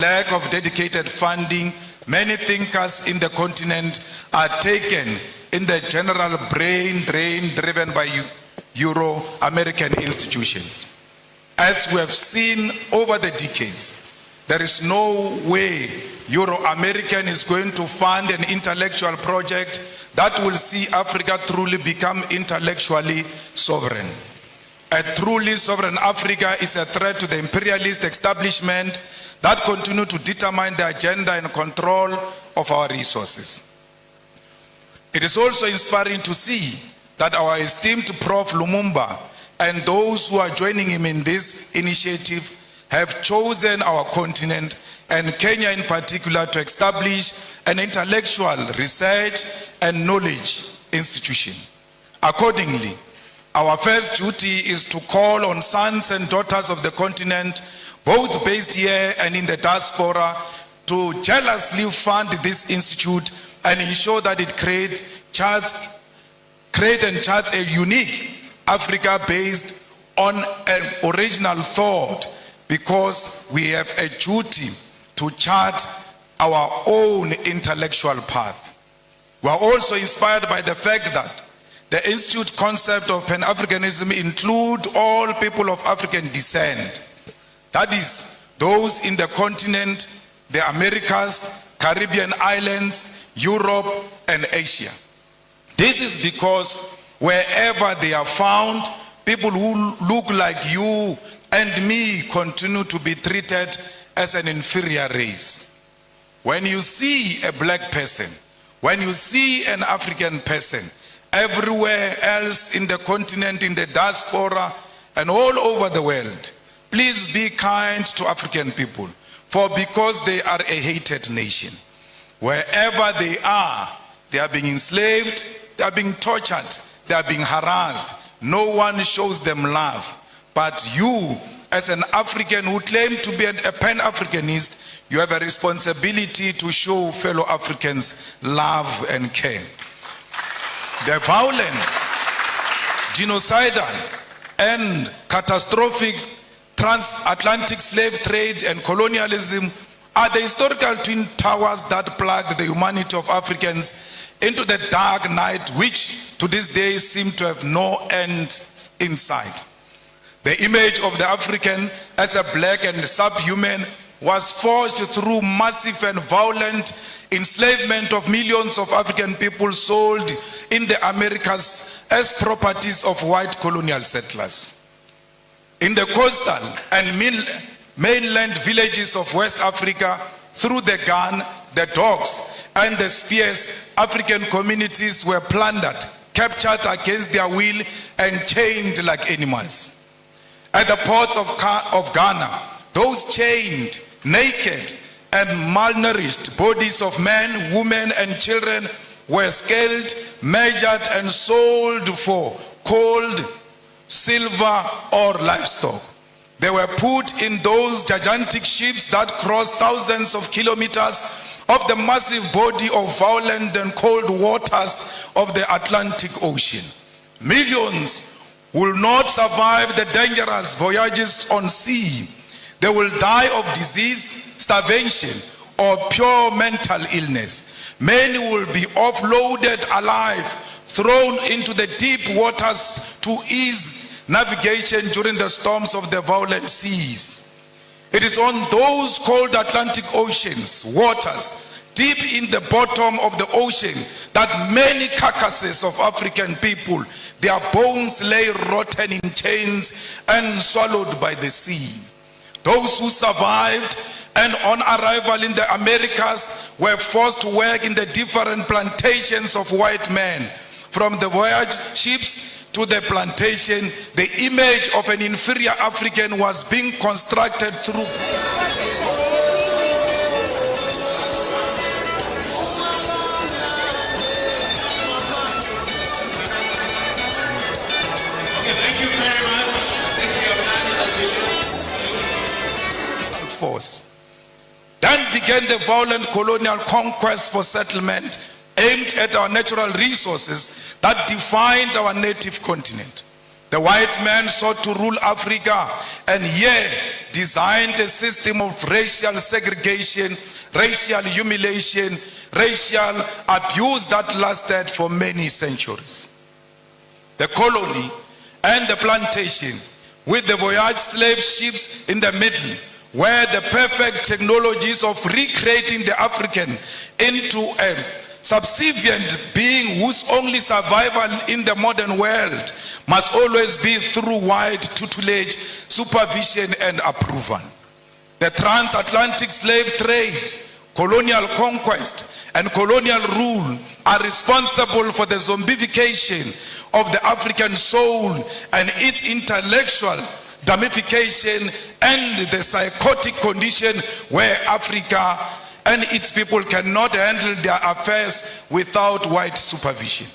lack of dedicated funding, many thinkers in the continent are taken in the general brain drain driven by Euro-American institutions. As we have seen over the decades, there is no way Euro-American is going to fund an intellectual project that will see Africa truly become intellectually sovereign. A truly sovereign Africa is a threat to the imperialist establishment that continue to determine the agenda and control of our resources. It is also inspiring to see that our esteemed Prof. Lumumba and those who are joining him in this initiative have chosen our continent and Kenya in particular to establish an intellectual research and knowledge institution. Accordingly, our first duty is to call on sons and daughters of the continent, both based here and in the diaspora, to jealously fund this institute and ensure that it create and charts a unique Africa based on an original thought, because we have a duty to chart our own intellectual path. We are also inspired by the fact that the institute concept of Pan-Africanism include all people of African descent. That is, those in the continent, the Americas, Caribbean islands, Europe, and Asia. This is because wherever they are found, people who look like you and me continue to be treated as an inferior race. When you see a black person, when you see an African person, everywhere else in the continent, in the diaspora, and all over the world, please be kind to African people, for because they are a hated nation. Wherever they are being enslaved, they are being tortured, they are being harassed. No one shows them love. But you, as an African who claim to be a Pan-Africanist, you have a responsibility to show fellow Africans love and care. The violent, genocidal, and catastrophic transatlantic slave trade and colonialism are the historical twin towers that plugged the humanity of Africans into the dark night, which to this day seem to have no end in sight. The image of the African as a black and subhuman was forged through massive and violent enslavement of millions of African people sold in the Americas as properties of white colonial settlers. In the coastal and mainland villages of West Africa, through the gun, the dogs, and the spears, African communities were plundered, captured against their will, and chained like animals. At the ports of Ghana, those chained, naked, and malnourished bodies of men, women, and children were scaled, measured, and sold for gold, silver, or livestock. They were put in those gigantic ships that crossed thousands of kilometers of the massive body of violent and cold waters of the Atlantic Ocean. Millions will not survive the dangerous voyages on sea. They will die of disease, starvation, or pure mental illness. Many will be offloaded alive, thrown into the deep waters to ease navigation during the storms of the violent seas. It is on those cold Atlantic Ocean's waters, deep in the bottom of the ocean, that many carcasses of African people, their bones lay rotten in chains and swallowed by the sea. Those who survived and on arrival in the Americas were forced to work in the different plantations of white men. From the voyage ships to the plantation, the image of an inferior African was being constructed through force. Then began the violent colonial conquest for settlement aimed at our natural resources that defined our native continent. The white man sought to rule Africa and here designed a system of racial segregation, racial humiliation, racial abuse that lasted for many centuries. The colony and the plantation, with the voyage slave ships in the middle, were the perfect technologies of recreating the African into a subservient being whose only survival in the modern world must always be through wide tutelage, supervision, and approval. The transatlantic slave trade, colonial conquest, and colonial rule are responsible for the zombification of the African soul and its intellectual damnification and the psychotic condition where Africa and its people cannot handle their affairs without white supervision.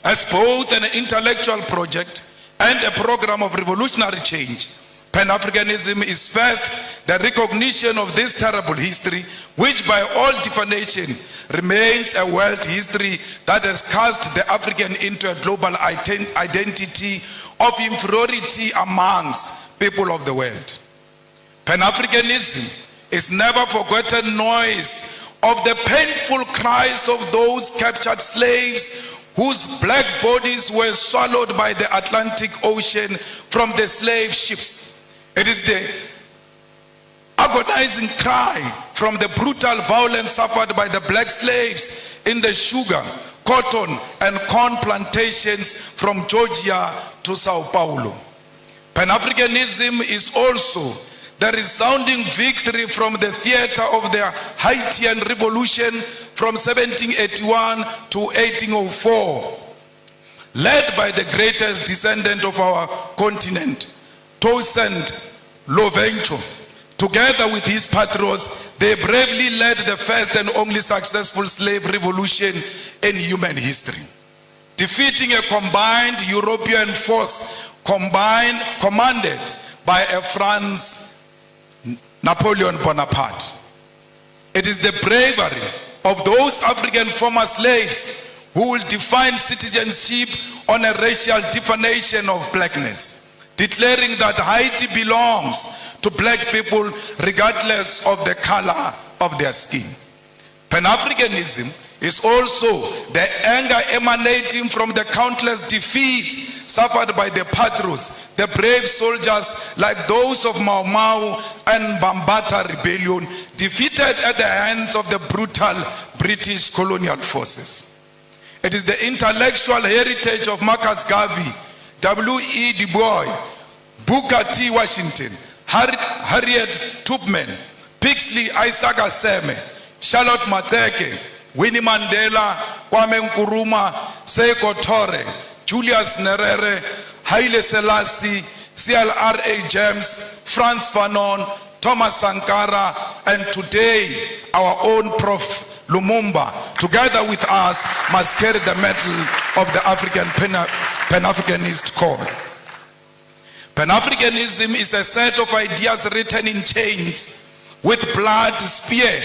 As both an intellectual project and a program of revolutionary change, Pan-Africanism is first the recognition of this terrible history, which by all definition remains a world history that has cast the African into a global identity of inferiority amongst people of the world. Pan-Africanism is never forgotten noise of the painful cries of those captured slaves whose black bodies were swallowed by the Atlantic Ocean from the slave ships. It is the agonizing cry from the brutal violence suffered by the black slaves in the sugar, cotton, and corn plantations from Georgia to Sao Paulo. Pan-Africanism is also the resounding victory from the theater of the Haitian Revolution from 1781 to 1804, led by the greatest descendant of our continent, Toussaint Louverture. Together with his patrons, they bravely led the first and only successful slave revolution in human history, defeating a combined European force commanded by a France Napoleon Bonaparte. It is the bravery of those African former slaves who will define citizenship on a racial definition of blackness, declaring that Haiti belongs to black people regardless of the color of their skin. Pan-Africanism is also the anger emanating from the countless defeats suffered by the patrons, the brave soldiers like those of Mau Mau and Bambata rebellion, defeated at the hands of the brutal British colonial forces. It is the intellectual heritage of Marcus Garvey, W.E. Du Bois, Booker T. Washington, Harriet Tubman, Pixley Isaac Aseme, Charlotte Mateke, Winnie Mandela, Kwame Nkrumah, Seiko Tore, Julius Nyerere, Haile Selassie, CLRA James, Frantz Fanon, Thomas Sankara, and today our own Prof. Lumumba, together with us, must carry the mantle of the African Pan-Africanist call. Pan-Africanism is a set of ideas written in chains with blood, spear,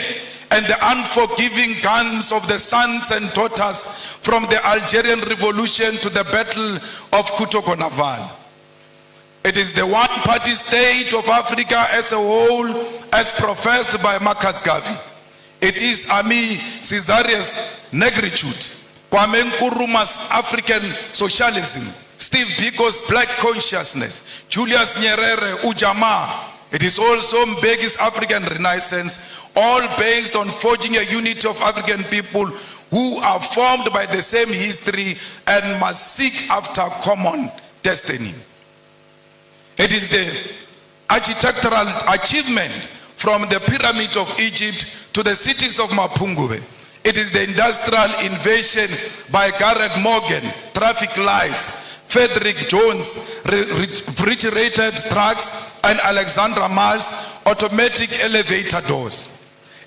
and the unforgiving guns of the sons and daughters from the Algerian Revolution to the Battle of Kutoko-Naval. It is the one-party state of Africa as a whole, as professed by Marcus Garvey. It is Ami Caesarius' negritude, Kwame Nkrumah's African socialism, Steve Biko's black consciousness, Julius Nyerere, Ujamaa. It is also Mbeki's African Renaissance, all based on forging a unity of African people who are formed by the same history and must seek after common destiny. It is the architectural achievement from the pyramid of Egypt to the cities of Mapungubwe. It is the industrial invasion by Garrett Morgan, traffic lights, Frederick Jones, refrigerated trucks, and Alexandra Miles, automatic elevator doors.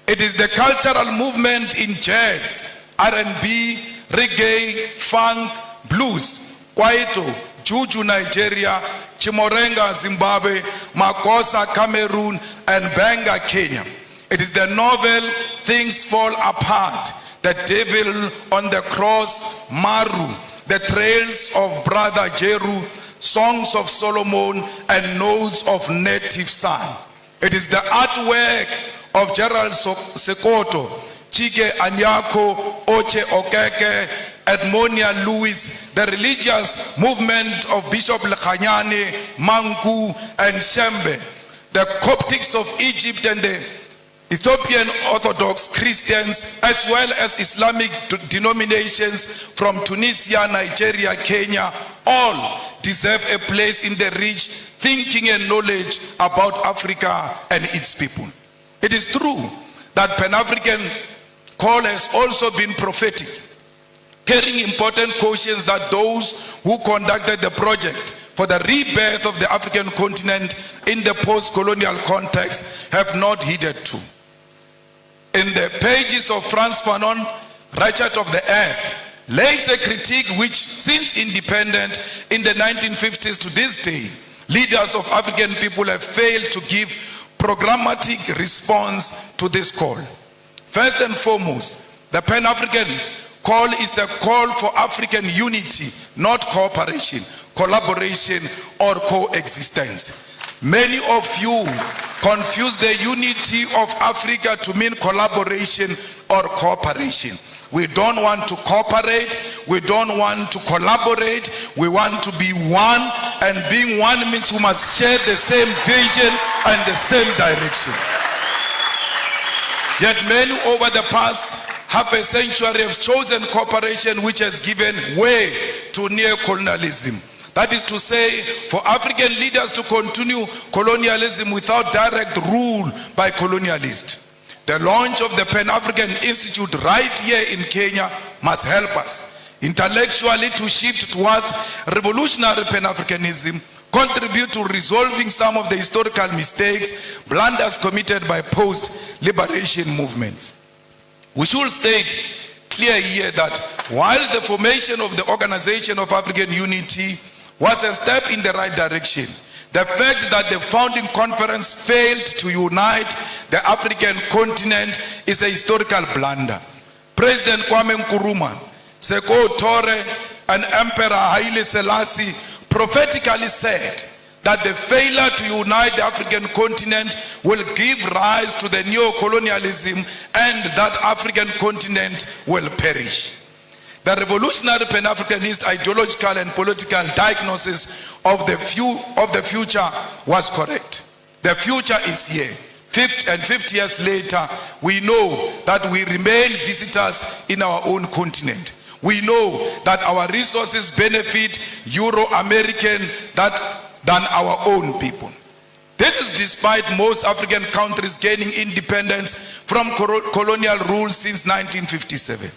It is the cultural movement in jazz, R&B, reggae, funk, blues, kwaito, juju Nigeria, chimorenga Zimbabwe, makosa Cameroon, and banga Kenya. It is the novel Things Fall Apart, The Devil on the Cross, Maru, The Trails of Brother Jeru, Songs of Solomon, and Notes of Native Son. It is the artwork of Gerald Sekoto, Chike Anyako, Oche Okeke, Edmonia Lewis, the religious movement of Bishop Lekhanyane, Manku, and Shembe, the Coptics of Egypt and the Ethiopian Orthodox Christians, as well as Islamic denominations from Tunisia, Nigeria, Kenya, all deserve a place in the rich thinking and knowledge about Africa and its people. It is true that Pan-African call has also been prophetic, carrying important cautions that those who conducted the project for the rebirth of the African continent in the post-colonial context have not heeded to. In the pages of Frantz Fanon, Ratchet of the Earth, lays a critique which, since independence in the 1950s to this day, leaders of African people have failed to give programmatic response to this call. First and foremost, the Pan-African call is a call for African unity, not cooperation, collaboration, or coexistence. Many of you confuse the unity of Africa to mean collaboration or cooperation. We don't want to cooperate, we don't want to collaborate, we want to be one, and being one means we must share the same vision and the same direction. Yet many over the past half a century have chosen cooperation, which has given way to neo-colonialism. That is to say, for African leaders to continue colonialism without direct rule by colonialists. The launch of the Pan-African Institute right here in Kenya must help us intellectually to shift towards revolutionary Pan-Africanism, contribute to resolving some of the historical mistakes, blunders committed by post-liberation movements. We should state clear here that while the formation of the Organization of African Unity was a step in the right direction, the fact that the founding conference failed to unite the African continent is a historical blunder. President Kwame Nkrumah, Seko Tore, and Emperor Haile Selassie prophetically said that the failure to unite the African continent will give rise to the neo-colonialism and that African continent will perish. The revolutionary Pan-Africanist ideological and political diagnosis of the future was correct. The future is here. 50 years later, we know that we remain visitors in our own continent. We know that our resources benefit Euro-American than our own people. This is despite most African countries gaining independence from colonial rule since 1957.